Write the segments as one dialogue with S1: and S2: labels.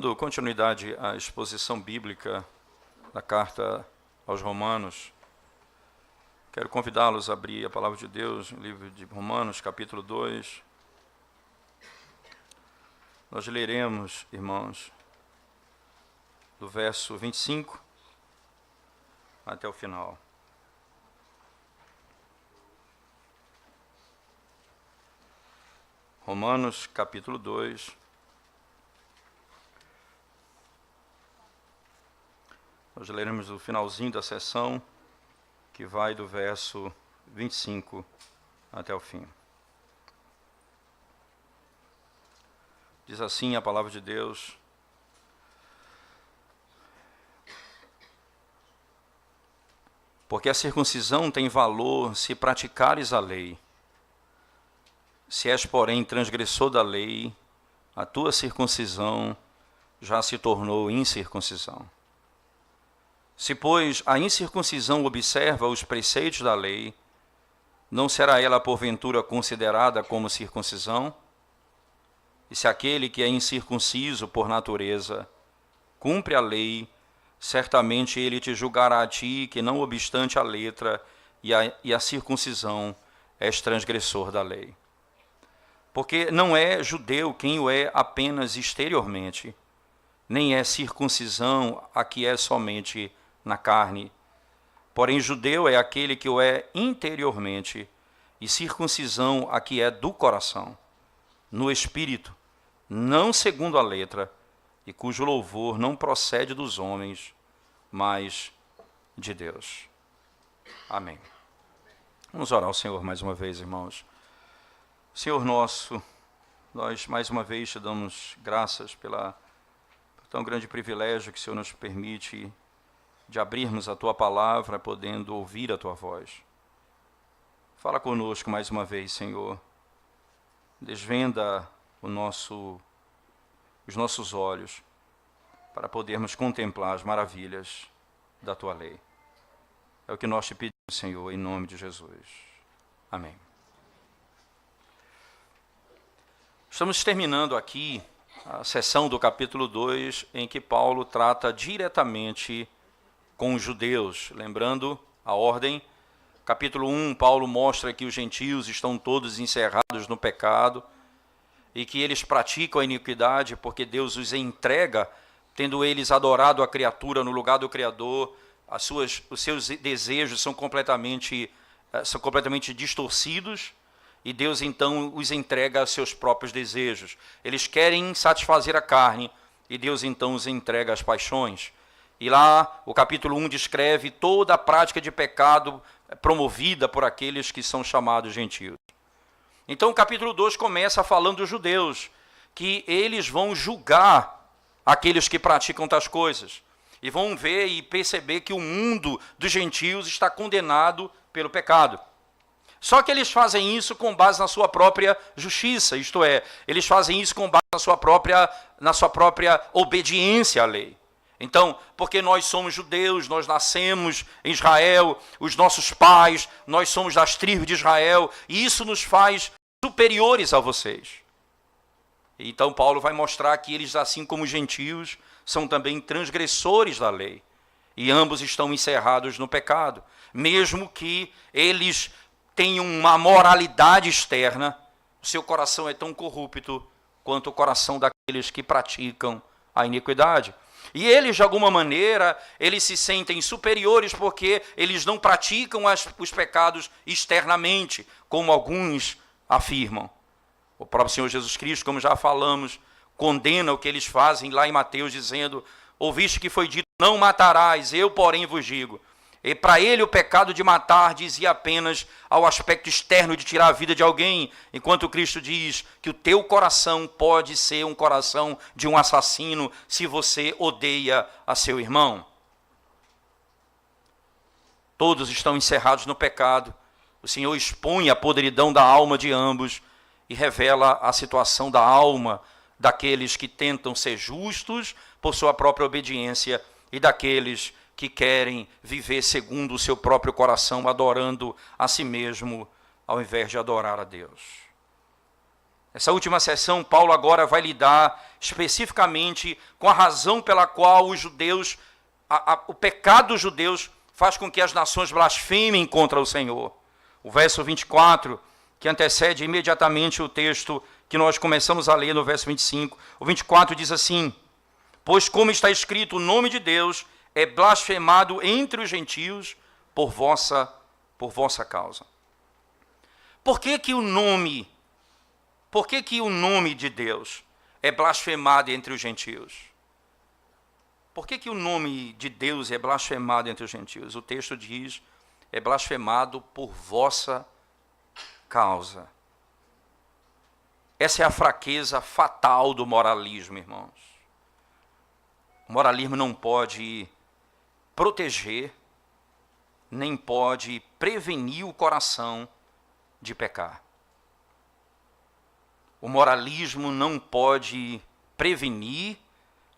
S1: Dando continuidade à exposição bíblica da carta aos Romanos, quero convidá-los a abrir a palavra de Deus no livro de Romanos, capítulo 2. Nós leremos, irmãos, do verso 25 até o final. Romanos, capítulo 2. Nós leremos o finalzinho da sessão, que vai do verso 25 até o fim. Diz assim a palavra de Deus: porque a circuncisão tem valor se praticares a lei. Se és, porém, transgressor da lei, a tua circuncisão já se tornou incircuncisão. Se, pois, a incircuncisão observa os preceitos da lei, não será ela, porventura, considerada como circuncisão? E se aquele que é incircunciso por natureza cumpre a lei, certamente ele te julgará a ti, que não obstante a letra e a circuncisão, és transgressor da lei. Porque não é judeu quem o é apenas exteriormente, nem é circuncisão a que é somente na carne. Porém, judeu é aquele que o é interiormente, e circuncisão a que é do coração, no espírito, não segundo a letra, e cujo louvor não procede dos homens, mas de Deus. Amém. Vamos orar ao Senhor mais uma vez, irmãos. Senhor nosso, nós mais uma vez te damos graças por tão grande privilégio que o Senhor nos permite de abrirmos a Tua palavra, podendo ouvir a Tua voz. Fala conosco mais uma vez, Senhor. Desvenda os nossos olhos para podermos contemplar as maravilhas da Tua lei. É o que nós te pedimos, Senhor, em nome de Jesus. Amém. Estamos terminando aqui a sessão do capítulo 2, em que Paulo trata diretamente com os judeus. Lembrando a ordem, capítulo 1, Paulo mostra que os gentios estão todos encerrados no pecado e que eles praticam a iniquidade porque Deus os entrega, tendo eles adorado a criatura no lugar do Criador. Os seus desejos são completamente distorcidos, e Deus então os entrega aos seus próprios desejos. Eles querem satisfazer a carne, e Deus então os entrega às paixões. E lá o capítulo 1 descreve toda a prática de pecado promovida por aqueles que são chamados gentios. Então o capítulo 2 começa falando dos judeus, que eles vão julgar aqueles que praticam tais coisas. E vão ver e perceber que o mundo dos gentios está condenado pelo pecado. Só que eles fazem isso com base na sua própria justiça, isto é, eles fazem isso com base na sua própria obediência à lei. Então, porque nós somos judeus, nós nascemos em Israel, os nossos pais, nós somos das tribos de Israel, e isso nos faz superiores a vocês. Então Paulo vai mostrar que eles, assim como os gentios, são também transgressores da lei, e ambos estão encerrados no pecado, mesmo que eles tenham uma moralidade externa, o seu coração é tão corrupto quanto o coração daqueles que praticam a iniquidade. E eles, de alguma maneira, eles se sentem superiores porque eles não praticam os pecados externamente, como alguns afirmam. O próprio Senhor Jesus Cristo, como já falamos, condena o que eles fazem lá em Mateus, dizendo: ouviste que foi dito, não matarás, eu, porém, vos digo. E para ele o pecado de matar dizia apenas ao aspecto externo de tirar a vida de alguém, enquanto Cristo diz que o teu coração pode ser um coração de um assassino se você odeia a seu irmão. Todos estão encerrados no pecado. O Senhor expõe a podridão da alma de ambos e revela a situação da alma daqueles que tentam ser justos por sua própria obediência e daqueles que querem viver segundo o seu próprio coração, adorando a si mesmo, ao invés de adorar a Deus. Essa última sessão, Paulo agora vai lidar especificamente com a razão pela qual os judeus, o pecado dos judeus faz com que as nações blasfemem contra o Senhor. O verso 24, que antecede imediatamente o texto que nós começamos a ler no verso 25. O 24 diz assim: pois como está escrito, o nome de Deus é blasfemado entre os gentios por vossa causa. Por que o nome de Deus é blasfemado entre os gentios? Por que o nome de Deus é blasfemado entre os gentios? O texto diz, é blasfemado por vossa causa. Essa é a fraqueza fatal do moralismo, irmãos. O moralismo não pode proteger, nem pode prevenir o coração de pecar. O moralismo não pode prevenir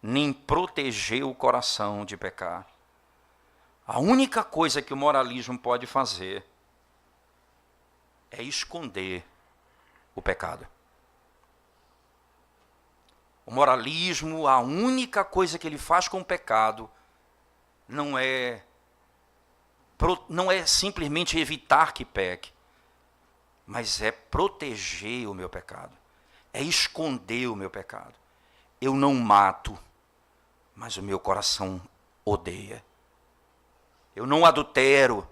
S1: nem proteger o coração de pecar. A única coisa que o moralismo pode fazer é esconder o pecado. O moralismo, a única coisa que ele faz com o pecado não é simplesmente evitar que peque, mas é proteger o meu pecado, é esconder o meu pecado. Eu não mato, mas o meu coração odeia. Eu não adultero,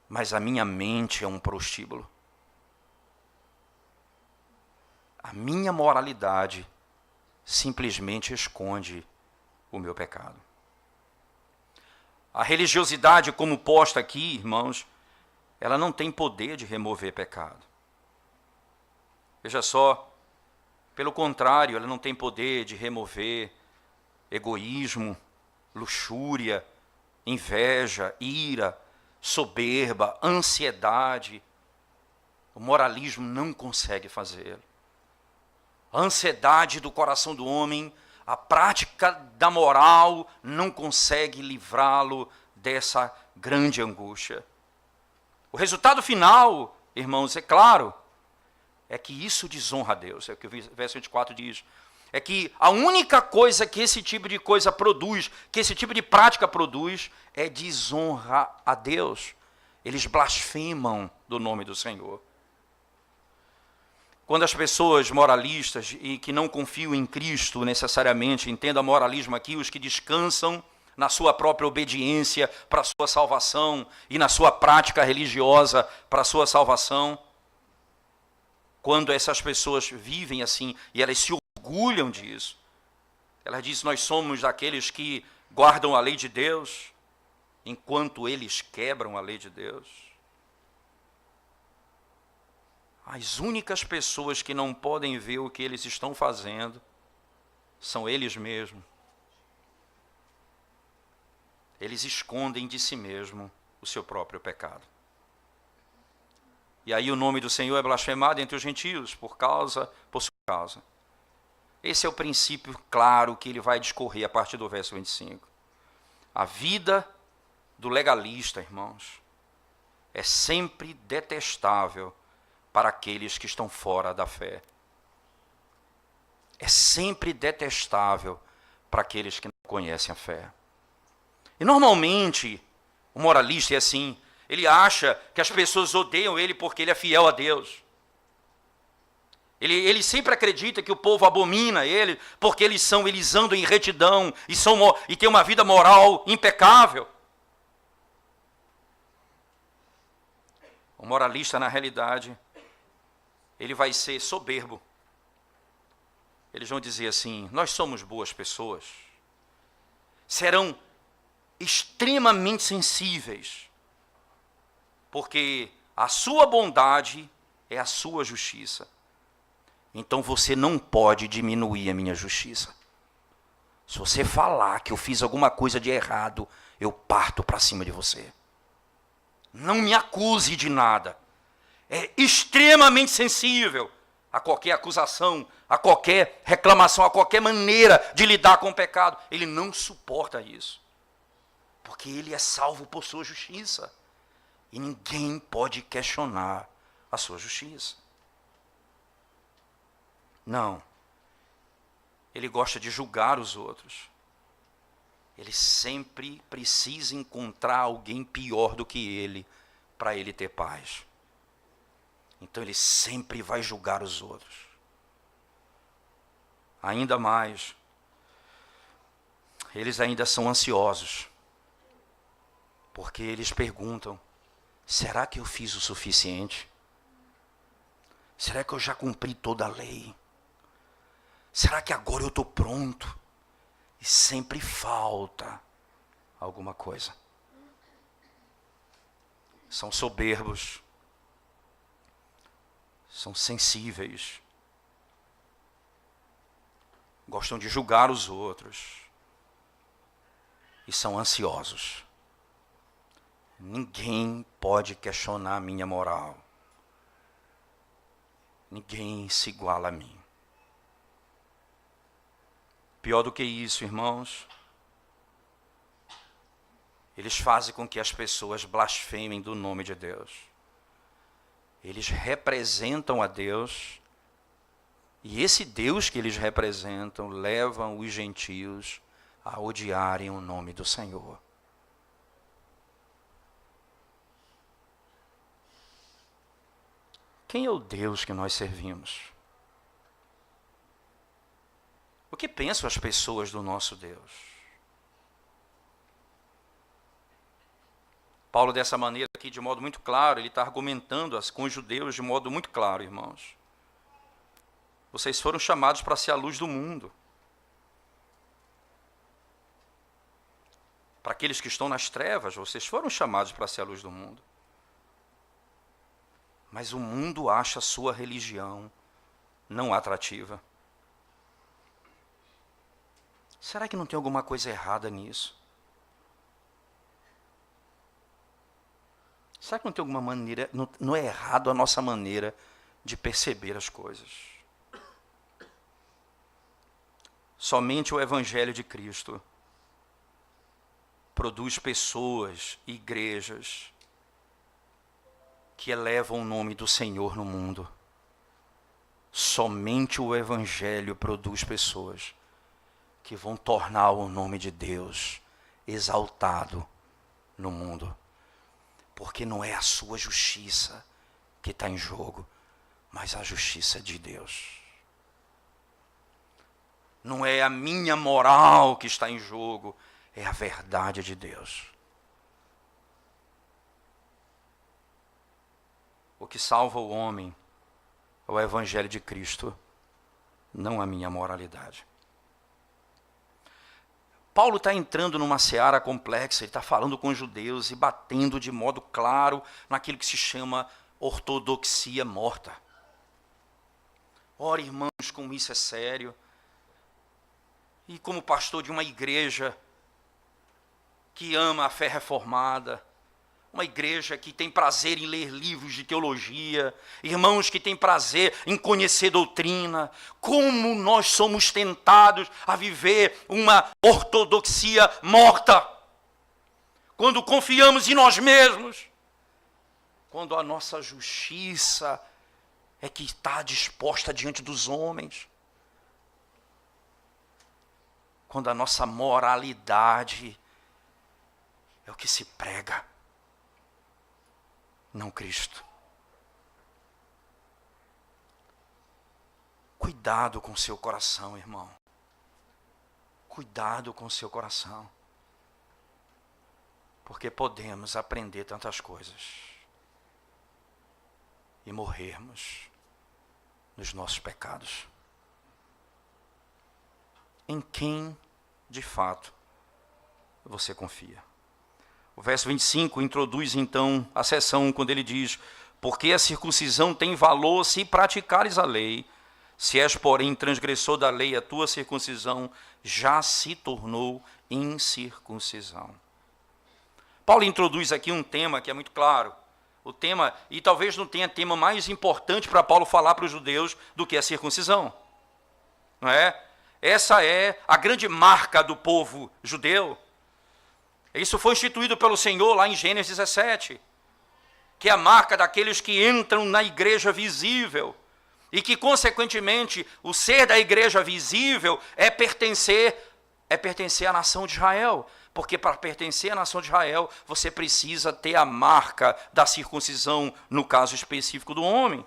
S1: mas a minha mente é um prostíbulo. A minha moralidade simplesmente esconde o meu pecado. A religiosidade, como posta aqui, irmãos, ela não tem poder de remover pecado. Veja só, pelo contrário, ela não tem poder de remover egoísmo, luxúria, inveja, ira, soberba, ansiedade. O moralismo não consegue fazê-lo. A ansiedade do coração do homem, a prática da moral não consegue livrá-lo dessa grande angústia. O resultado final, irmãos, é claro, é que isso desonra a Deus. É o que o verso 24 diz. É que a única coisa que esse tipo de coisa produz, que esse tipo de prática produz, é desonra a Deus. Eles blasfemam do nome do Senhor. Quando as pessoas moralistas e que não confiam em Cristo necessariamente, entenda moralismo aqui, os que descansam na sua própria obediência para a sua salvação e na sua prática religiosa para a sua salvação, quando essas pessoas vivem assim e elas se orgulham disso, elas dizem, nós somos daqueles que guardam a lei de Deus, enquanto eles quebram a lei de Deus. As únicas pessoas que não podem ver o que eles estão fazendo são eles mesmos. Eles escondem de si mesmo o seu próprio pecado. E aí o nome do Senhor é blasfemado entre os gentios por sua causa. Esse é o princípio claro que ele vai discorrer a partir do verso 25. A vida do legalista, irmãos, é sempre detestável para aqueles que estão fora da fé. É sempre detestável para aqueles que não conhecem a fé. E normalmente, o moralista é assim, ele acha que as pessoas odeiam ele porque ele é fiel a Deus. Ele sempre acredita que o povo abomina ele porque eles andam em retidão e têm uma vida moral impecável. O moralista, na realidade, ele vai ser soberbo. Eles vão dizer assim, nós somos boas pessoas. Serão extremamente sensíveis, porque a sua bondade é a sua justiça. Então você não pode diminuir a minha justiça. Se você falar que eu fiz alguma coisa de errado, eu parto para cima de você. Não me acuse de nada. É extremamente sensível a qualquer acusação, a qualquer reclamação, a qualquer maneira de lidar com o pecado. Ele não suporta isso. Porque ele é salvo por sua justiça. E ninguém pode questionar a sua justiça. Não. Ele gosta de julgar os outros. Ele sempre precisa encontrar alguém pior do que ele, para ele ter paz. Então ele sempre vai julgar os outros. Ainda mais, eles ainda são ansiosos. Porque eles perguntam, será que eu fiz o suficiente? Será que eu já cumpri toda a lei? Será que agora eu estou pronto? E sempre falta alguma coisa. São soberbos. São sensíveis. Gostam de julgar os outros. E são ansiosos. Ninguém pode questionar a minha moral. Ninguém se iguala a mim. Pior do que isso, irmãos, eles fazem com que as pessoas blasfemem do nome de Deus. Eles representam a Deus, e esse Deus que eles representam levam os gentios a odiarem o nome do Senhor. Quem é o Deus que nós servimos? O que pensam as pessoas do nosso Deus? Paulo, dessa maneira aqui, de modo muito claro, ele está argumentando com os judeus de modo muito claro, irmãos. Vocês foram chamados para ser a luz do mundo. Para aqueles que estão nas trevas, vocês foram chamados para ser a luz do mundo. Mas o mundo acha a sua religião não atrativa. Será que não tem alguma coisa errada nisso? Será que não tem alguma maneira, não é errado a nossa maneira de perceber as coisas? Somente o Evangelho de Cristo produz pessoas, igrejas, que elevam o nome do Senhor no mundo. Somente o Evangelho produz pessoas que vão tornar o nome de Deus exaltado no mundo. Porque não é a sua justiça que está em jogo, mas a justiça de Deus. Não é a minha moral que está em jogo, é a verdade de Deus. O que salva o homem é o Evangelho de Cristo, não a minha moralidade. Paulo está entrando numa seara complexa, ele está falando com os judeus e batendo de modo claro naquilo que se chama ortodoxia morta. Ora, irmãos, como isso é sério. E como pastor de uma igreja que ama a fé reformada, uma igreja que tem prazer em ler livros de teologia, irmãos que têm prazer em conhecer doutrina, como nós somos tentados a viver uma ortodoxia morta, quando confiamos em nós mesmos, quando a nossa justiça é que está disposta diante dos homens, quando a nossa moralidade é o que se prega, não Cristo. Cuidado com o seu coração, irmão. Cuidado com o seu coração. Porque podemos aprender tantas coisas e morrermos nos nossos pecados. Em quem, de fato, você confia? O verso 25 introduz então a seção quando ele diz: porque a circuncisão tem valor se praticares a lei, se és, porém, transgressor da lei, a tua circuncisão já se tornou incircuncisão. Paulo introduz aqui um tema que é muito claro. O tema, e talvez não tenha tema mais importante para Paulo falar para os judeus do que a circuncisão. Não é? Essa é a grande marca do povo judeu. Isso foi instituído pelo Senhor lá em Gênesis 17, que é a marca daqueles que entram na igreja visível, E que, consequentemente, o ser da igreja visível é pertencer à nação de Israel. Porque para pertencer à nação de Israel, você precisa ter a marca da circuncisão, no caso específico do homem.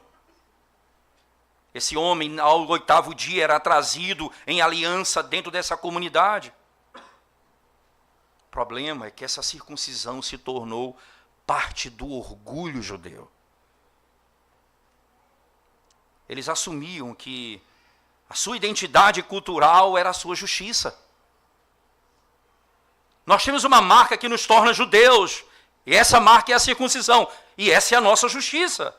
S1: Esse homem, ao 8º dia, era trazido em aliança dentro dessa comunidade. O problema é que essa circuncisão se tornou parte do orgulho judeu. Eles assumiam que a sua identidade cultural era a sua justiça. Nós temos uma marca que nos torna judeus, e essa marca é a circuncisão, e essa é a nossa justiça.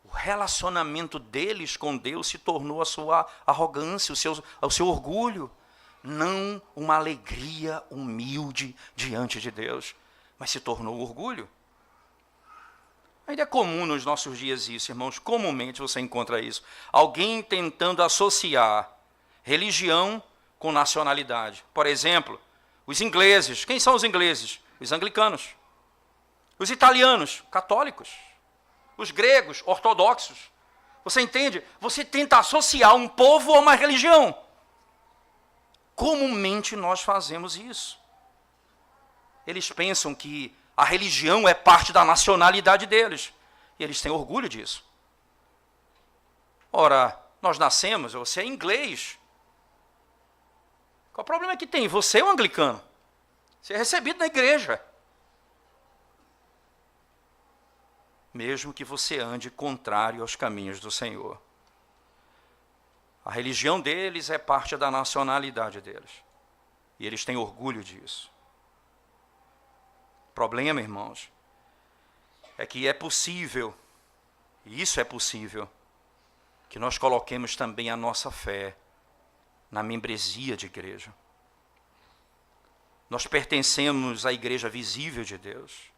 S1: O relacionamento deles com Deus se tornou a sua arrogância, o seu orgulho, não uma alegria humilde diante de Deus, mas se tornou orgulho. Ainda é comum nos nossos dias isso, irmãos, comumente você encontra isso. Alguém tentando associar religião com nacionalidade. Por exemplo, os ingleses. Quem são os ingleses? Os anglicanos. Os italianos, católicos. Os gregos, ortodoxos. Você entende? Você tenta associar um povo a uma religião. Comumente nós fazemos isso. Eles pensam que a religião é parte da nacionalidade deles. E eles têm orgulho disso. Ora, nós nascemos, você é inglês. Qual o problema que tem? Você é um anglicano. Você é recebido na igreja. Mesmo que você ande contrário aos caminhos do Senhor. A religião deles é parte da nacionalidade deles. E eles têm orgulho disso. O problema, irmãos, é que é possível, e isso é possível, que nós coloquemos também a nossa fé na membresia de igreja. Nós pertencemos à igreja visível de Deus.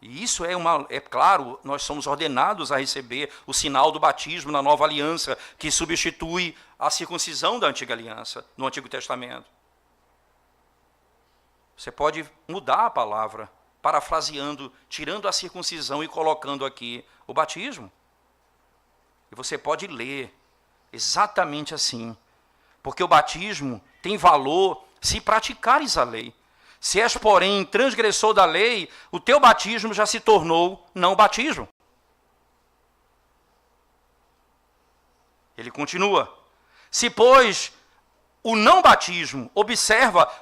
S1: E isso é claro, nós somos ordenados a receber o sinal do batismo na nova aliança, que substitui a circuncisão da antiga aliança, no Antigo Testamento. Você pode mudar a palavra, parafraseando, tirando a circuncisão e colocando aqui o batismo. E você pode ler exatamente assim. Porque o batismo tem valor se praticares a lei. Se és, porém, transgressor da lei, o teu batismo já se tornou não batismo. Ele continua. Se, pois, o não batismo observa,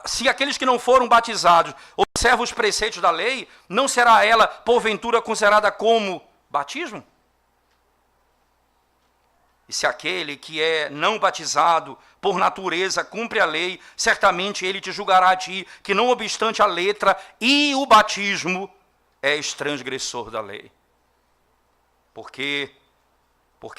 S1: se aqueles que não foram batizados observam os preceitos da lei, não será ela, porventura, considerada como batismo? E se aquele que é não batizado, por natureza, cumpre a lei, certamente ele te julgará a ti, que não obstante a letra e o batismo, és transgressor da lei. Porque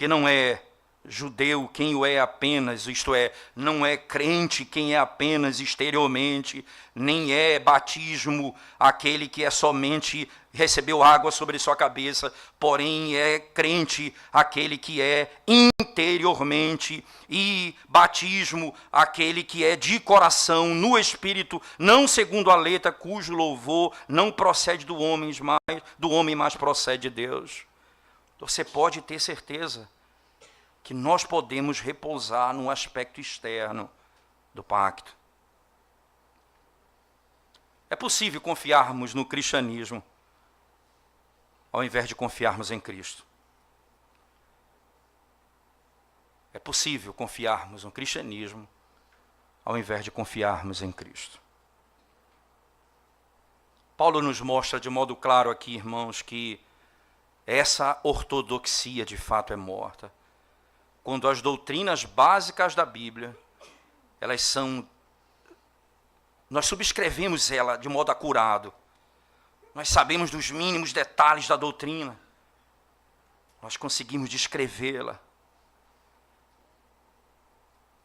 S1: não é judeu quem o é apenas, isto é, não é crente quem é apenas exteriormente, nem é batismo aquele que é somente recebeu água sobre sua cabeça, porém é crente aquele que é interiormente, e batismo aquele que é de coração, no espírito, não segundo a letra, cujo louvor não procede do homem, mas procede de Deus. Você pode ter certeza que nós podemos repousar no aspecto externo do pacto. É possível confiarmos no cristianismo ao invés de confiarmos em Cristo. É possível confiarmos no cristianismo ao invés de confiarmos em Cristo. Paulo nos mostra de modo claro aqui, irmãos, que essa ortodoxia de fato é morta. Quando as doutrinas básicas da Bíblia, nós subscrevemos ela de modo acurado. Nós sabemos dos mínimos detalhes da doutrina. Nós conseguimos descrevê-la.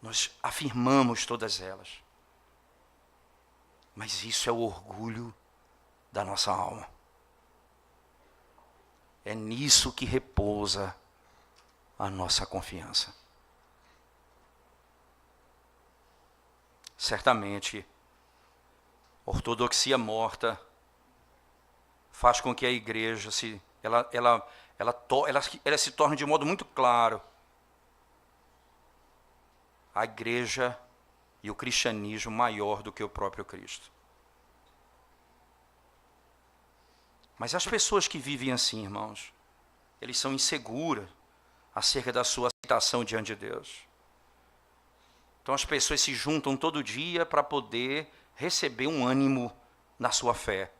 S1: Nós afirmamos todas elas. Mas isso é o orgulho da nossa alma. É nisso que repousa a nossa confiança. Certamente, a ortodoxia morta faz com que a igreja se ela se torna de modo muito claro a igreja e o cristianismo maior do que o próprio Cristo. Mas as pessoas que vivem assim, irmãos, eles são inseguras acerca da sua aceitação diante de Deus. Então as pessoas se juntam todo dia para poder receber um ânimo na sua fé.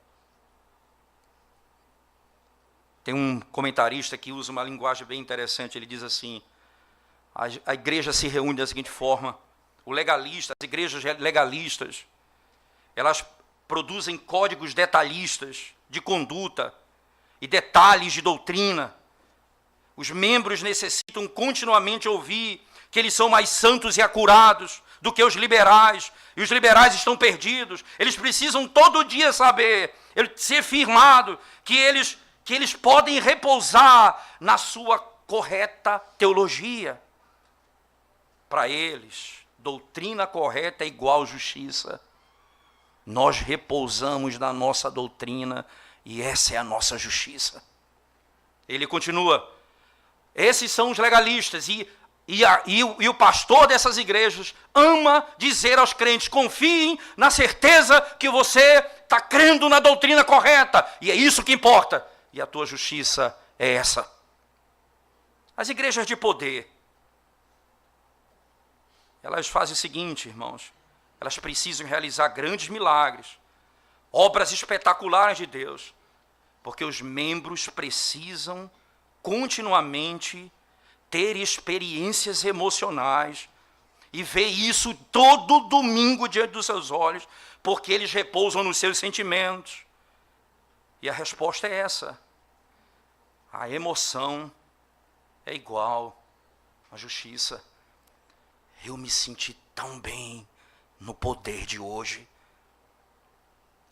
S1: Tem um comentarista que usa uma linguagem bem interessante, ele diz assim: a igreja se reúne da seguinte forma, as igrejas legalistas, elas produzem códigos detalhistas de conduta e detalhes de doutrina. Os membros necessitam continuamente ouvir que eles são mais santos e acurados do que os liberais, e os liberais estão perdidos. Eles precisam todo dia saber, ser firmado, que eles podem repousar na sua correta teologia. Para eles, doutrina correta é igual justiça. Nós repousamos na nossa doutrina e essa é a nossa justiça. Ele continua: esses são os legalistas e o pastor dessas igrejas ama dizer aos crentes: confiem na certeza que você está crendo na doutrina correta e é isso que importa. E a tua justiça é essa. As igrejas de poder, elas fazem o seguinte, irmãos: elas precisam realizar grandes milagres, obras espetaculares de Deus, porque os membros precisam continuamente ter experiências emocionais e ver isso todo domingo diante dos seus olhos, porque eles repousam nos seus sentimentos. E a resposta é essa: a emoção é igual à justiça. Eu me senti tão bem no poder de hoje.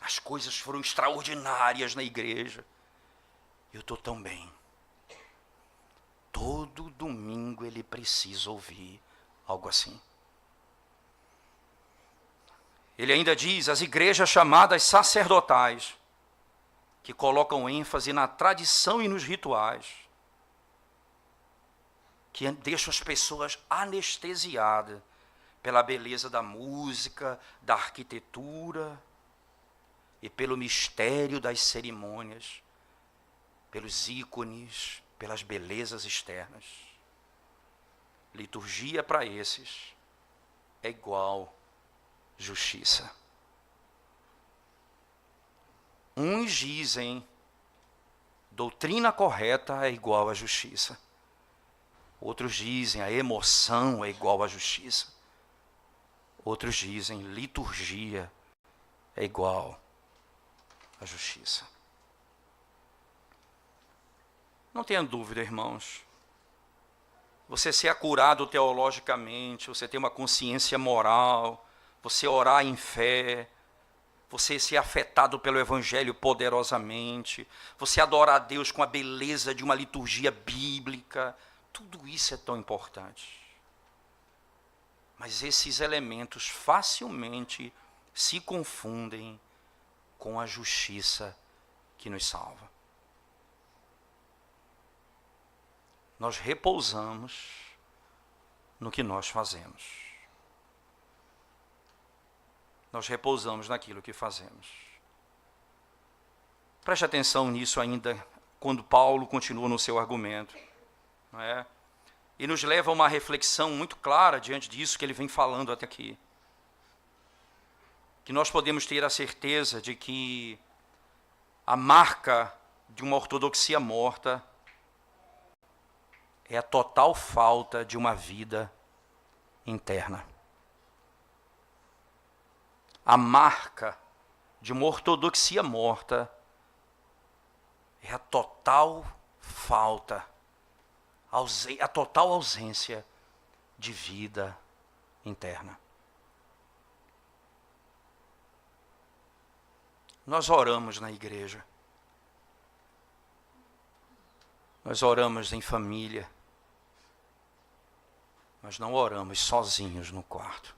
S1: As coisas foram extraordinárias na igreja. Eu estou tão bem. Todo domingo ele precisa ouvir algo assim. Ele ainda diz: as igrejas chamadas sacerdotais, que colocam ênfase na tradição e nos rituais, que deixam as pessoas anestesiadas pela beleza da música, da arquitetura e pelo mistério das cerimônias, pelos ícones, pelas belezas externas. Liturgia para esses é igual justiça. Uns dizem doutrina correta é igual a justiça. Outros dizem a emoção é igual à justiça. Outros dizem liturgia é igual à justiça. Não tenha dúvida, irmãos. Você ser acurado teologicamente, você ter uma consciência moral, você orar em fé, você ser afetado pelo Evangelho poderosamente, você adorar a Deus com a beleza de uma liturgia bíblica, tudo isso é tão importante. Mas esses elementos facilmente se confundem com a justiça que nos salva. Nós repousamos no que nós fazemos. Nós repousamos naquilo que fazemos. Preste atenção nisso ainda, quando Paulo continua no seu argumento, não é? E nos leva a uma reflexão muito clara diante disso que ele vem falando até aqui. Que nós podemos ter a certeza de que a marca de uma ortodoxia morta é a total falta de uma vida interna. A marca de uma ortodoxia morta é a total falta, a total ausência de vida interna. Nós oramos na igreja. Nós oramos em família. Nós não oramos sozinhos no quarto.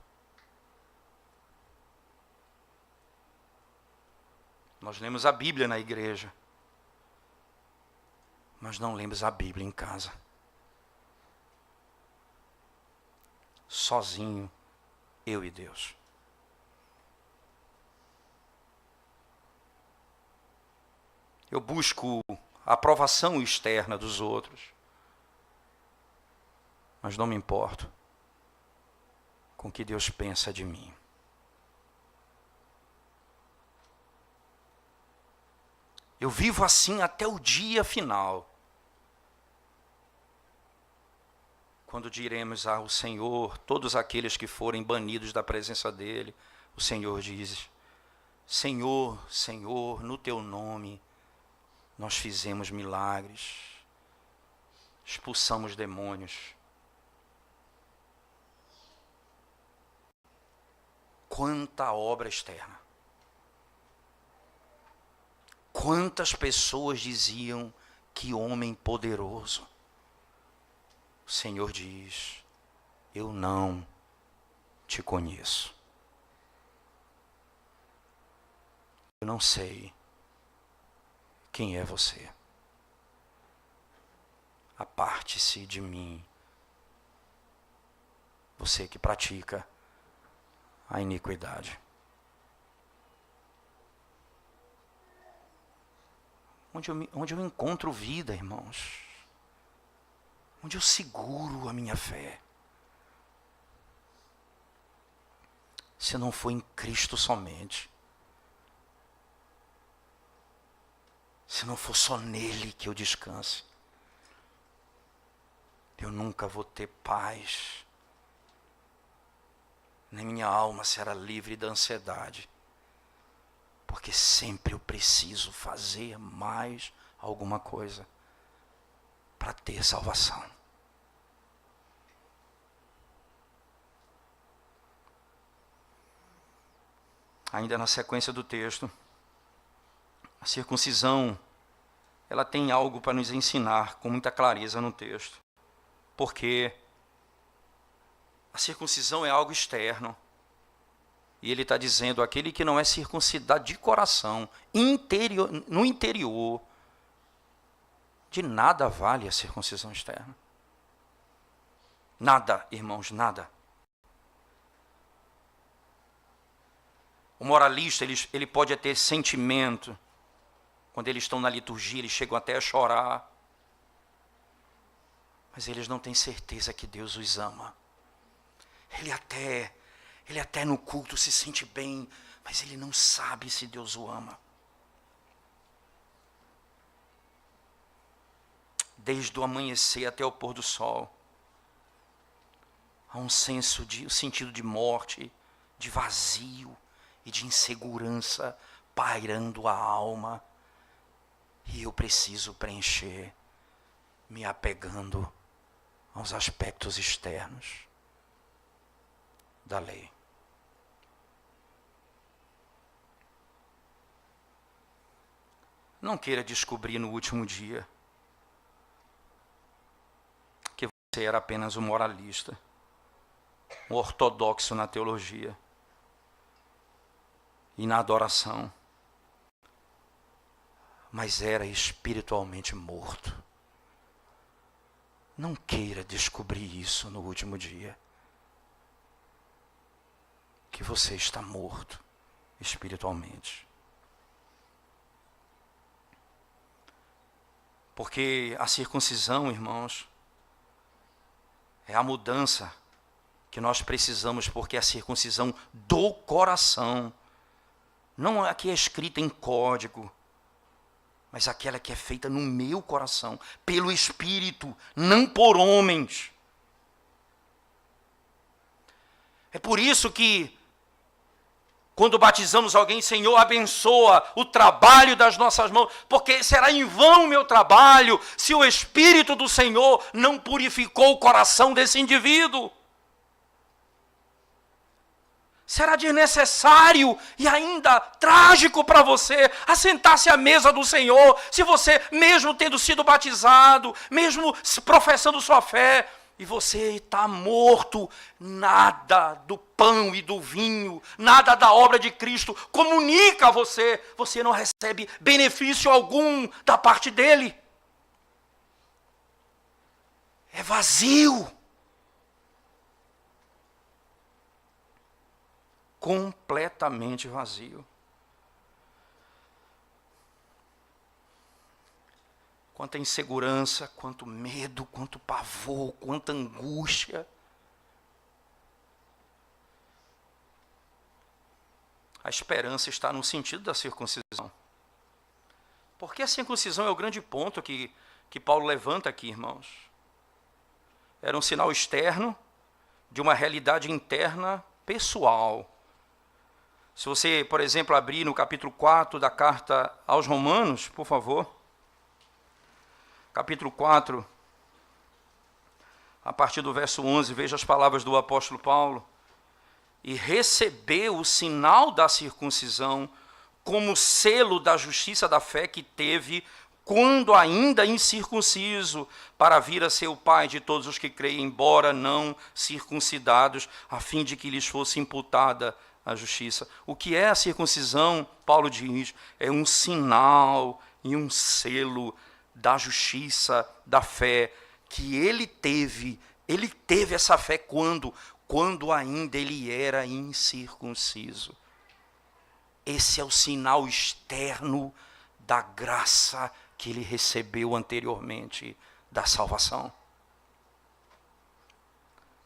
S1: Nós lemos a Bíblia na igreja. mas não lemos a Bíblia em casa. Sozinho, eu e Deus. Eu busco a aprovação externa dos outros, mas não me importo com o que Deus pensa de mim. Eu vivo assim até o dia final, quando diremos ao Senhor, todos aqueles que forem banidos da presença dEle, o Senhor diz: Senhor, Senhor, no Teu nome nós fizemos milagres, expulsamos demônios. Quanta obra externa. Quantas pessoas diziam: que homem poderoso. O Senhor diz: eu não te conheço. Eu não sei quem é você. Aparte-se de mim, você que pratica a iniquidade. Onde eu encontro vida, irmãos. Onde eu seguro a minha fé. Se não for em Cristo somente. Se não for só nele que eu descanse. Eu nunca vou ter paz. Nem minha alma será livre da ansiedade. Porque sempre eu preciso fazer mais alguma coisa para ter salvação. Ainda na sequência do texto, a circuncisão, ela tem algo para nos ensinar com muita clareza no texto. Porque a circuncisão é algo externo. E ele está dizendo, aquele que não é circuncidado de coração, no interior, de nada vale a circuncisão externa. Nada, irmãos, nada. O moralista, ele pode ter sentimento. Quando eles estão na liturgia, eles chegam até a chorar. Mas eles não têm certeza que Deus os ama. Ele até no culto se sente bem, mas ele não sabe se Deus o ama. Desde o amanhecer até o pôr do sol, há um sentido de morte, de vazio e de insegurança pairando a alma. E eu preciso preencher, me apegando aos aspectos externos da lei. Não queira descobrir no último dia que você era apenas um moralista, um ortodoxo na teologia e na adoração, mas era espiritualmente morto. Não queira descobrir isso no último dia, que você está morto espiritualmente. Porque a circuncisão, irmãos, é a mudança que nós precisamos, porque é a circuncisão do coração. Não a que é escrita em código, mas aquela que é feita no meu coração, pelo Espírito, não por homens. É por isso que, quando batizamos alguém, Senhor, abençoa o trabalho das nossas mãos, porque será em vão o meu trabalho, se o Espírito do Senhor não purificou o coração desse indivíduo. Será desnecessário e ainda trágico para você assentar-se à mesa do Senhor, se você, mesmo tendo sido batizado, mesmo professando sua fé, e você está morto. Nada do pão e do vinho, nada da obra de Cristo comunica a você. Você não recebe benefício algum da parte dele. é vazio. Completamente vazio. Quanta insegurança, quanto medo, quanto pavor, quanta angústia. A esperança está no sentido da circuncisão. Porque a circuncisão é o grande ponto que Paulo levanta aqui, irmãos. Era um sinal externo de uma realidade interna pessoal. Se você, por exemplo, abrir no capítulo 4 da carta aos Romanos, por favor. Capítulo 4, a partir do verso 11, veja as palavras do apóstolo Paulo. E recebeu o sinal da circuncisão como selo da justiça da fé que teve quando ainda incircunciso, para vir a ser o pai de todos os que creem, embora não circuncidados, a fim de que lhes fosse imputada a justiça. O que é a circuncisão, Paulo diz, é um sinal e um selo da justiça, da fé, que ele teve essa fé quando ainda ele era incircunciso. Esse é o sinal externo da graça que ele recebeu anteriormente da salvação.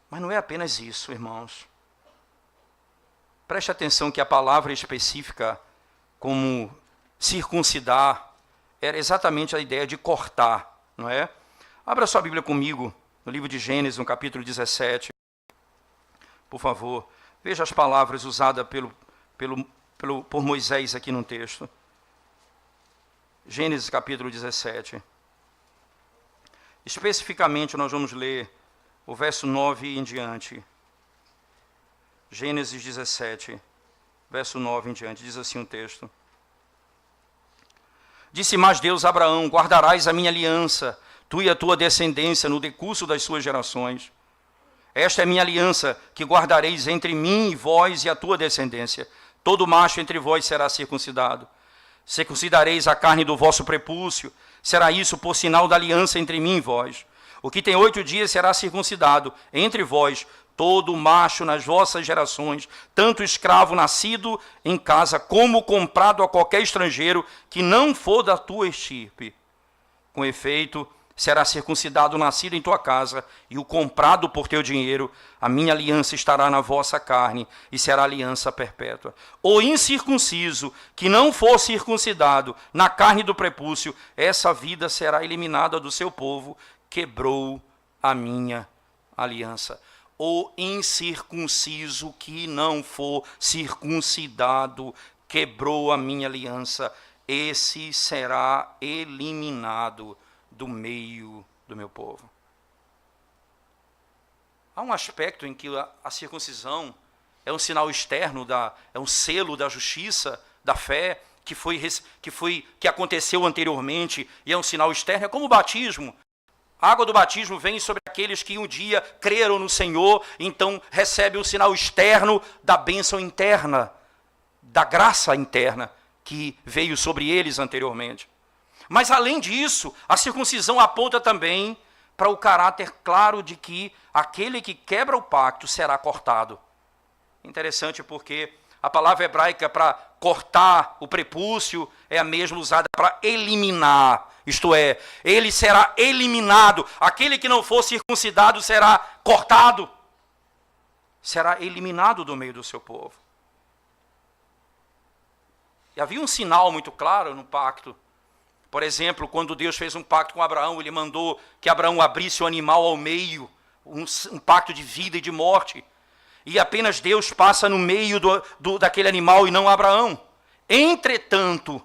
S1: Mas não é apenas isso, irmãos. Preste atenção que a palavra específica como circuncidar era exatamente a ideia de cortar, não é? Abra sua Bíblia comigo, no livro de Gênesis, no capítulo 17. Por favor, veja as palavras usadas por Moisés aqui no texto. Gênesis capítulo 17. Especificamente, nós vamos ler o verso 9 em diante. Gênesis 17, verso 9 em diante, diz assim o texto. Disse mais Deus a Abraão, guardarás a minha aliança, tu e a tua descendência no decurso das suas gerações. Esta é a minha aliança, que guardareis entre mim e vós e a tua descendência. Todo macho entre vós será circuncidado. Circuncidareis a carne do vosso prepúcio, será isso por sinal da aliança entre mim e vós. O que tem 8 dias será circuncidado entre vós, todo macho nas vossas gerações, tanto escravo nascido em casa, como comprado a qualquer estrangeiro que não for da tua estirpe. Com efeito, será circuncidado o nascido em tua casa, e o comprado por teu dinheiro. A minha aliança estará na vossa carne, e será aliança perpétua. O incircunciso, que não for circuncidado na carne do prepúcio, essa vida será eliminada do seu povo, quebrou a minha aliança. O incircunciso que não for circuncidado quebrou a minha aliança, esse será eliminado do meio do meu povo. Há um aspecto em que a circuncisão é um sinal externo, é um selo da justiça, da fé, que aconteceu anteriormente, e é um sinal externo, é como o batismo. A água do batismo vem sobre aqueles que um dia creram no Senhor, então recebem um sinal externo da bênção interna, da graça interna que veio sobre eles anteriormente. Mas além disso, a circuncisão aponta também para o caráter claro de que aquele que quebra o pacto será cortado. Interessante porque a palavra hebraica para cortar o prepúcio é a mesma usada para eliminar. Isto é, ele será eliminado. Aquele que não for circuncidado será cortado. Será eliminado do meio do seu povo. E havia um sinal muito claro no pacto. Por exemplo, quando Deus fez um pacto com Abraão, ele mandou que Abraão abrisse o animal ao meio, um pacto de vida e de morte. E apenas Deus passa no meio daquele animal e não Abraão. Entretanto,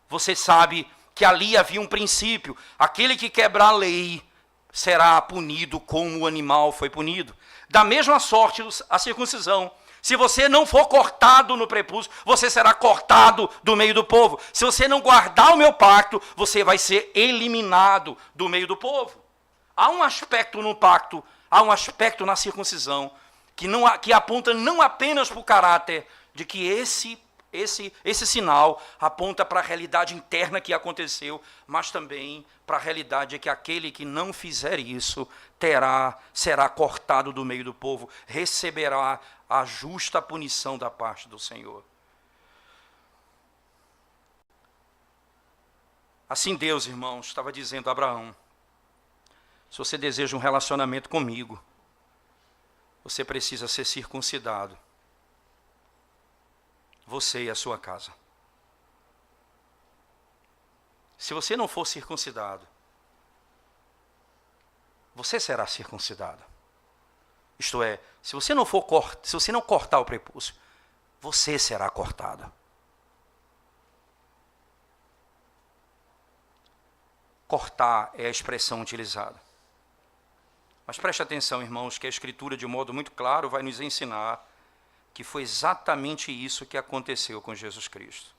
S1: você sabe que ali havia um princípio. Aquele que quebrar a lei será punido como o animal foi punido. Da mesma sorte, a circuncisão. Se você não for cortado no prepúcio, você será cortado do meio do povo. Se você não guardar o meu pacto, você vai ser eliminado do meio do povo. Há um aspecto no pacto, há um aspecto na circuncisão, que aponta não apenas para o caráter de que esse Esse sinal aponta para a realidade interna que aconteceu, mas também para a realidade que aquele que não fizer isso será cortado do meio do povo, receberá a justa punição da parte do Senhor. Assim Deus, irmãos, estava dizendo a Abraão: se você deseja um relacionamento comigo, você precisa ser circuncidado. Você e a sua casa. Se você não for circuncidado, você será circuncidado. Isto é, se você não cortar o prepúcio, você será cortado. Cortar é a expressão utilizada. Mas preste atenção, irmãos, que a Escritura, de um modo muito claro, vai nos ensinar que foi exatamente isso que aconteceu com Jesus Cristo.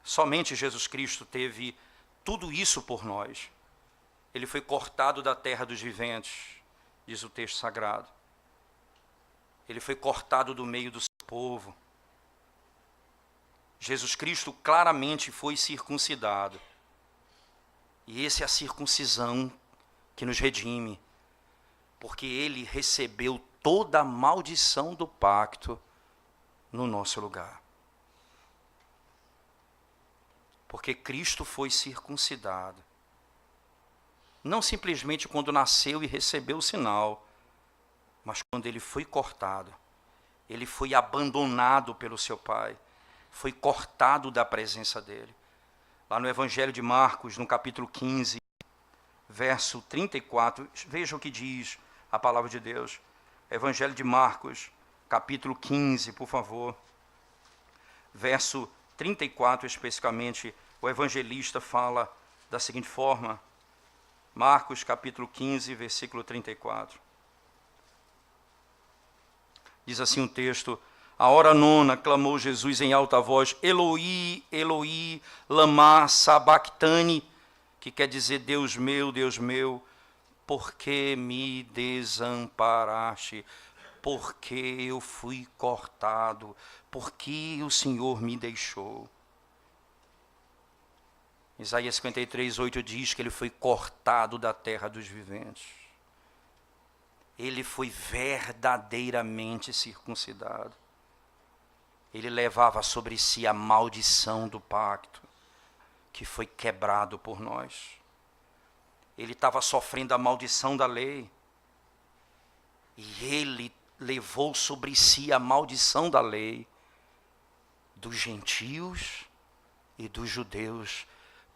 S1: Somente Jesus Cristo teve tudo isso por nós. Ele foi cortado da terra dos viventes, diz o texto sagrado. Ele foi cortado do meio do seu povo. Jesus Cristo claramente foi circuncidado. E essa é a circuncisão que nos redime, porque ele recebeu toda a maldição do pacto no nosso lugar. Porque Cristo foi circuncidado. Não simplesmente quando nasceu e recebeu o sinal, mas quando ele foi cortado. Ele foi abandonado pelo seu Pai. Foi cortado da presença dele. Lá no Evangelho de Marcos, no capítulo 15, verso 34, veja o que diz a palavra de Deus. Evangelho de Marcos, capítulo 15, por favor. Verso 34, especificamente, o evangelista fala da seguinte forma. Marcos, capítulo 15, versículo 34. Diz assim o texto: a hora nona clamou Jesus em alta voz: Eloi, Eloi, lama sabachthani, que quer dizer: Deus meu, por que me desamparaste? Porque eu fui cortado? Porque o Senhor me deixou? Isaías 53, 8 diz que ele foi cortado da terra dos viventes. Ele foi verdadeiramente circuncidado. Ele levava sobre si a maldição do pacto, que foi quebrado por nós. Ele estava sofrendo a maldição da lei. E ele levou sobre si a maldição da lei, dos gentios e dos judeus,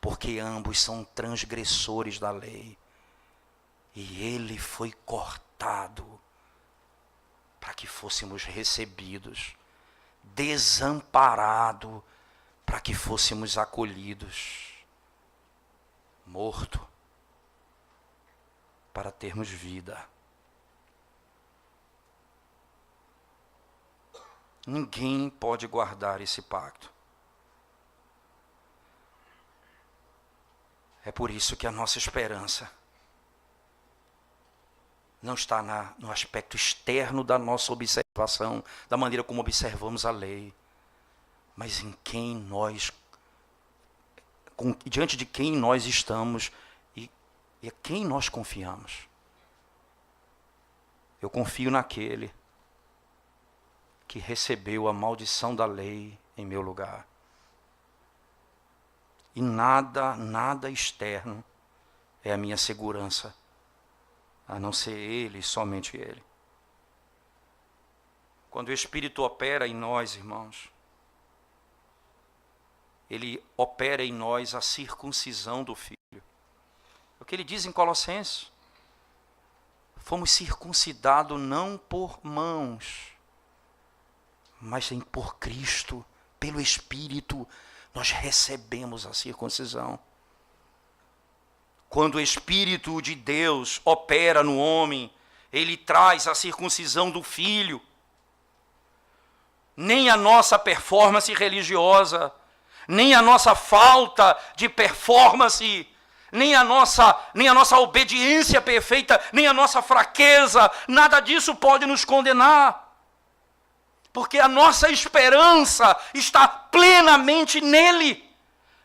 S1: porque ambos são transgressores da lei. E ele foi cortado para que fôssemos recebidos, desamparado para que fôssemos acolhidos, morto para termos vida. Ninguém pode guardar esse pacto. É por isso que a nossa esperança não está no aspecto externo da nossa observação, da maneira como observamos a lei, mas em quem nós, diante de quem nós estamos e a quem nós confiamos. Eu confio naquele que recebeu a maldição da lei em meu lugar. E nada externo é a minha segurança, a não ser Ele, somente Ele. Quando o Espírito opera em nós, irmãos, Ele opera em nós a circuncisão do Filho. É o que ele diz em Colossenses. Fomos circuncidados não por mãos, mas por Cristo, pelo Espírito, nós recebemos a circuncisão. Quando o Espírito de Deus opera no homem, ele traz a circuncisão do Filho. Nem a nossa performance religiosa, nem a nossa falta de performance, nem a nossa obediência perfeita, nem a nossa fraqueza, nada disso pode nos condenar. porque a nossa esperança está plenamente nele,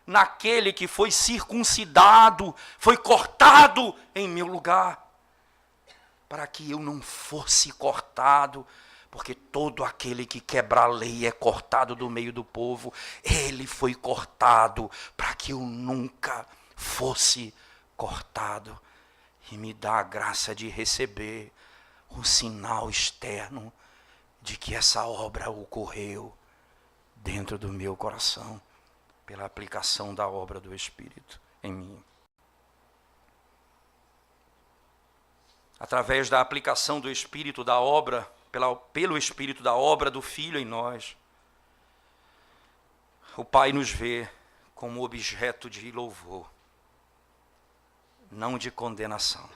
S1: naquele que foi circuncidado, foi cortado em meu lugar, para que eu não fosse cortado, porque todo aquele que quebra a lei é cortado do meio do povo. Ele foi cortado para que eu nunca fosse cortado. E me dá a graça de receber um sinal externo de que essa obra ocorreu dentro do meu coração, pela aplicação da obra do Espírito em mim. Através da aplicação do Espírito da obra, pelo Espírito da obra do Filho em nós, o Pai nos vê como objeto de louvor, não de condenação.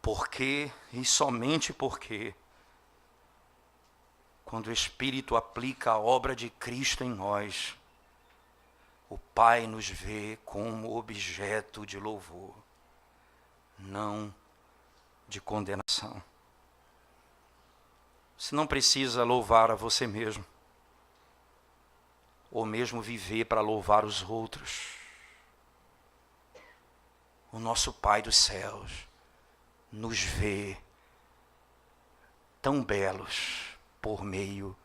S1: Porque, e somente porque, quando o Espírito aplica a obra de Cristo em nós, o Pai nos vê como objeto de louvor, não de condenação. Você não precisa louvar a você mesmo, ou mesmo viver para louvar os outros. O nosso Pai dos céus nos vê tão belos por meio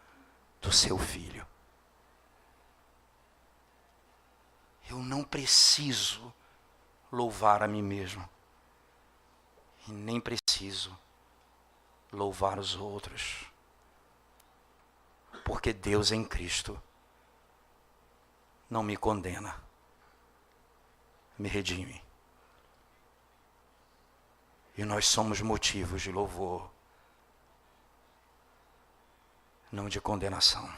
S1: do seu Filho. Eu não preciso louvar a mim mesmo, e nem preciso louvar os outros, porque Deus em Cristo não me condena, me redime. E nós somos motivos de louvor, não de condenação.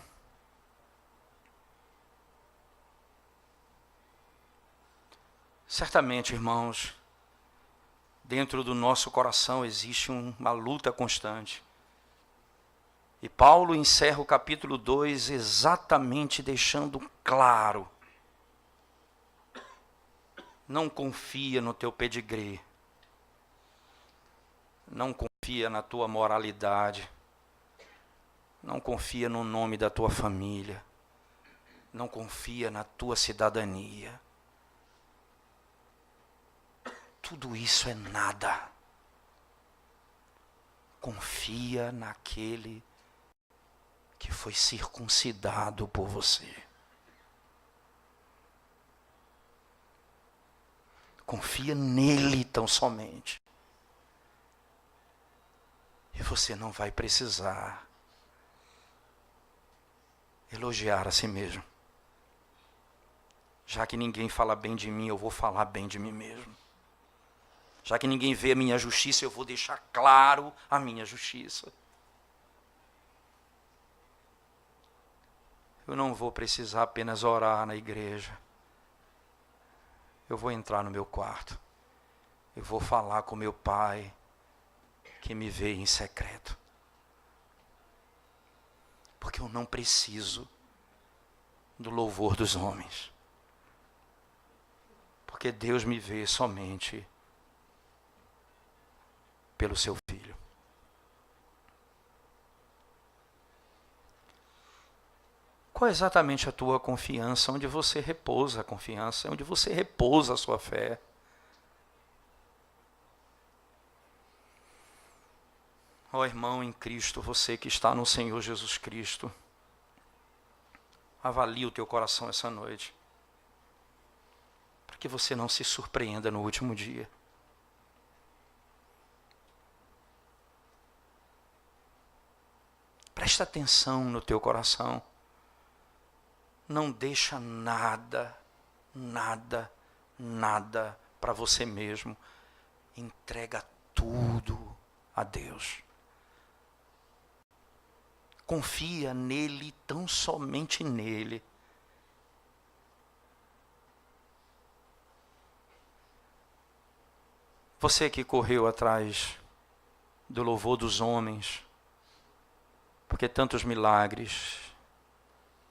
S1: Certamente, irmãos, dentro do nosso coração existe uma luta constante. E Paulo encerra o capítulo 2 exatamente deixando claro: não confia no teu pedigree, não confia na tua moralidade, não confia no nome da tua família, não confia na tua cidadania. Tudo isso é nada. Confia naquele que foi circuncidado por você. Confia nele tão somente. E você não vai precisar elogiar a si mesmo. Já que ninguém fala bem de mim, eu vou falar bem de mim mesmo. Já que ninguém vê a minha justiça, eu vou deixar claro a minha justiça. Eu não vou precisar apenas orar na igreja. Eu vou entrar no meu quarto. Eu vou falar com meu Pai, que me vê em secreto. Porque eu não preciso do louvor dos homens. Porque Deus me vê somente pelo seu Filho. Qual é exatamente a tua confiança? Onde você repousa a confiança? Onde você repousa a sua fé? Ó irmão em Cristo, você que está no Senhor Jesus Cristo, avalie o teu coração essa noite, para que você não se surpreenda no último dia. Presta atenção no teu coração. Não deixa nada para você mesmo. Entrega tudo a Deus. Confia nele, tão somente nele. Você que correu atrás do louvor dos homens, porque tantos milagres,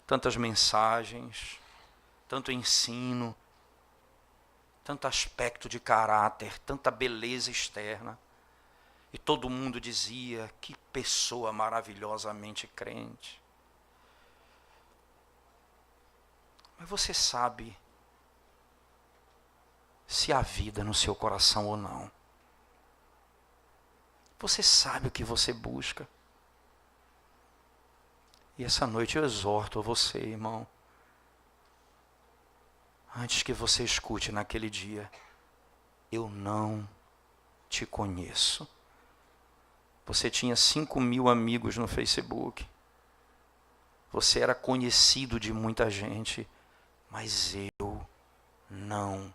S1: tantas mensagens, tanto ensino, tanto aspecto de caráter, tanta beleza externa, E todo mundo dizia: que pessoa maravilhosamente crente. Mas você sabe se há vida no seu coração ou não? Você sabe o que você busca? E essa noite eu exorto a você, irmão, antes que você escute naquele dia: eu não te conheço. Você tinha 5.000 amigos no Facebook. Você era conhecido de muita gente, mas eu não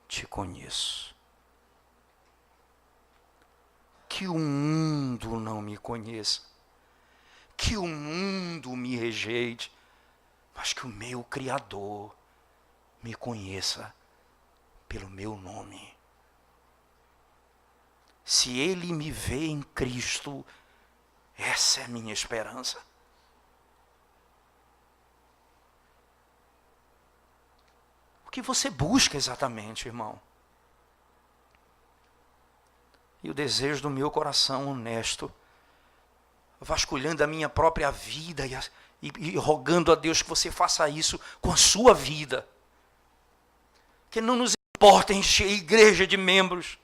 S1: te conheço. Que o mundo não me conheça, que o mundo me rejeite, mas que o meu Criador me conheça pelo meu nome. Se Ele me vê em Cristo, essa é a minha esperança. O que você busca exatamente, irmão? E o desejo do meu coração honesto, vasculhando a minha própria vida e rogando a Deus que você faça isso com a sua vida. Que não nos importa encher a igreja de membros.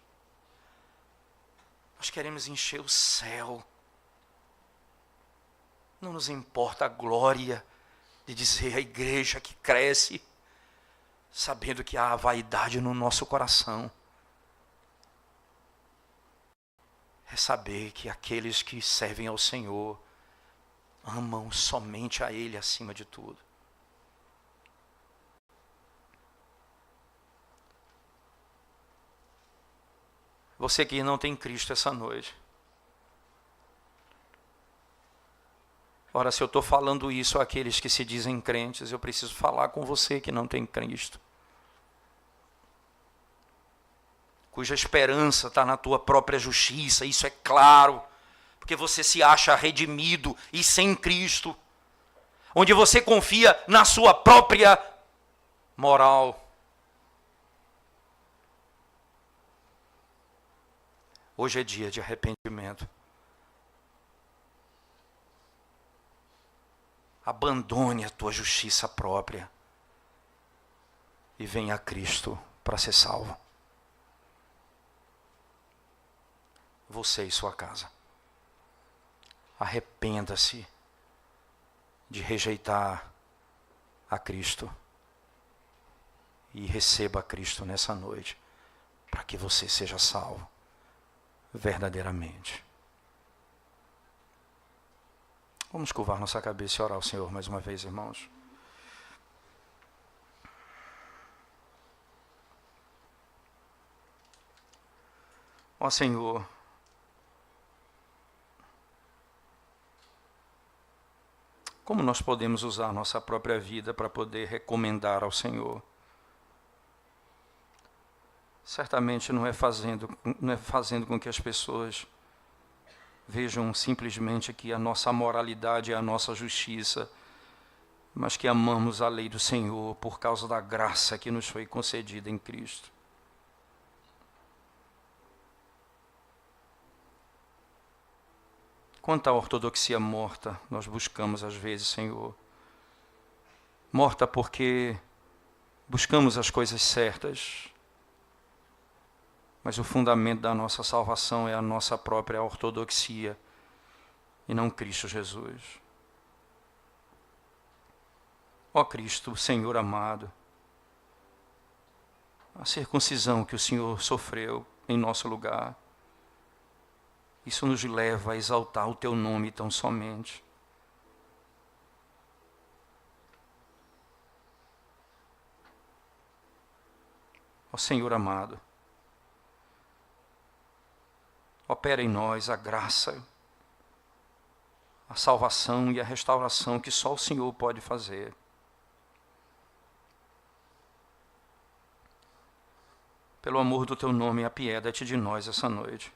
S1: Nós queremos encher o céu. Não nos importa a glória de dizer a igreja que cresce, sabendo que há vaidade no nosso coração. É saber que aqueles que servem ao Senhor amam somente a Ele acima de tudo. Você que não tem Cristo essa noite. Ora, se eu estou falando isso àqueles que se dizem crentes, eu preciso falar com você que não tem Cristo. Cuja esperança está na tua própria justiça, isso é claro, porque você se acha redimido e sem Cristo. Onde você confia na sua própria moral. Hoje é dia de arrependimento. Abandone a tua justiça própria e venha a Cristo para ser salvo. Você e sua casa. Arrependa-se de rejeitar a Cristo e receba a Cristo nessa noite, para que você seja salvo verdadeiramente. Vamos curvar nossa cabeça e orar ao Senhor mais uma vez, irmãos. Ó Senhor, como nós podemos usar nossa própria vida para poder recomendar ao Senhor? Certamente não é fazendo com que as pessoas vejam simplesmente que a nossa moralidade é a nossa justiça, mas que amamos a lei do Senhor por causa da graça que nos foi concedida em Cristo. Quanta ortodoxia morta nós buscamos às vezes, Senhor. Morta porque buscamos as coisas certas, mas o fundamento da nossa salvação é a nossa própria ortodoxia e não Cristo Jesus. Ó Cristo, Senhor amado, a circuncisão que o Senhor sofreu em nosso lugar, isso nos leva a exaltar o Teu nome tão somente. Ó Senhor amado, opera em nós a graça, a salvação e a restauração que só o Senhor pode fazer. Pelo amor do Teu nome, apieda-te de nós essa noite.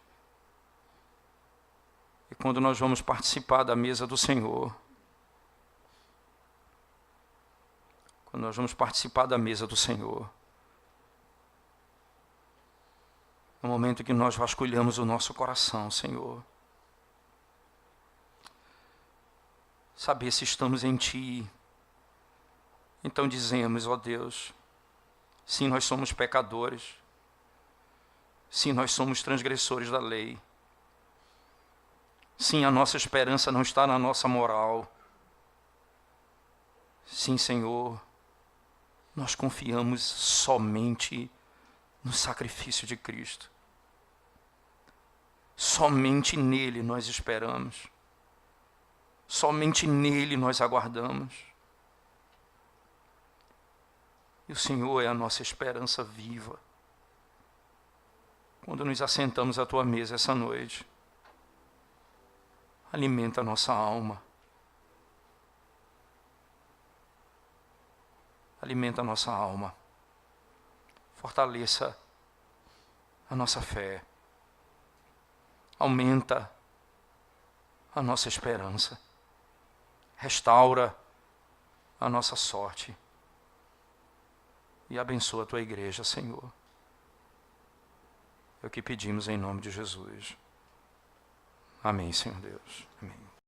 S1: E quando nós vamos participar da mesa do Senhor, no momento que nós vasculhamos o nosso coração, Senhor, saber se estamos em Ti. Então dizemos, ó Deus, sim, nós somos pecadores, sim, nós somos transgressores da lei, sim, a nossa esperança não está na nossa moral, sim, Senhor, nós confiamos somente no sacrifício de Cristo. Somente nele nós esperamos. Somente nele nós aguardamos. E o Senhor é a nossa esperança viva. Quando nos assentamos à Tua mesa essa noite, alimenta a nossa alma. Alimenta a nossa alma. Fortaleça a nossa fé. Aumenta a nossa esperança. Restaura a nossa sorte. E abençoa a Tua igreja, Senhor. É o que pedimos em nome de Jesus. Amém, Senhor Deus. Amém.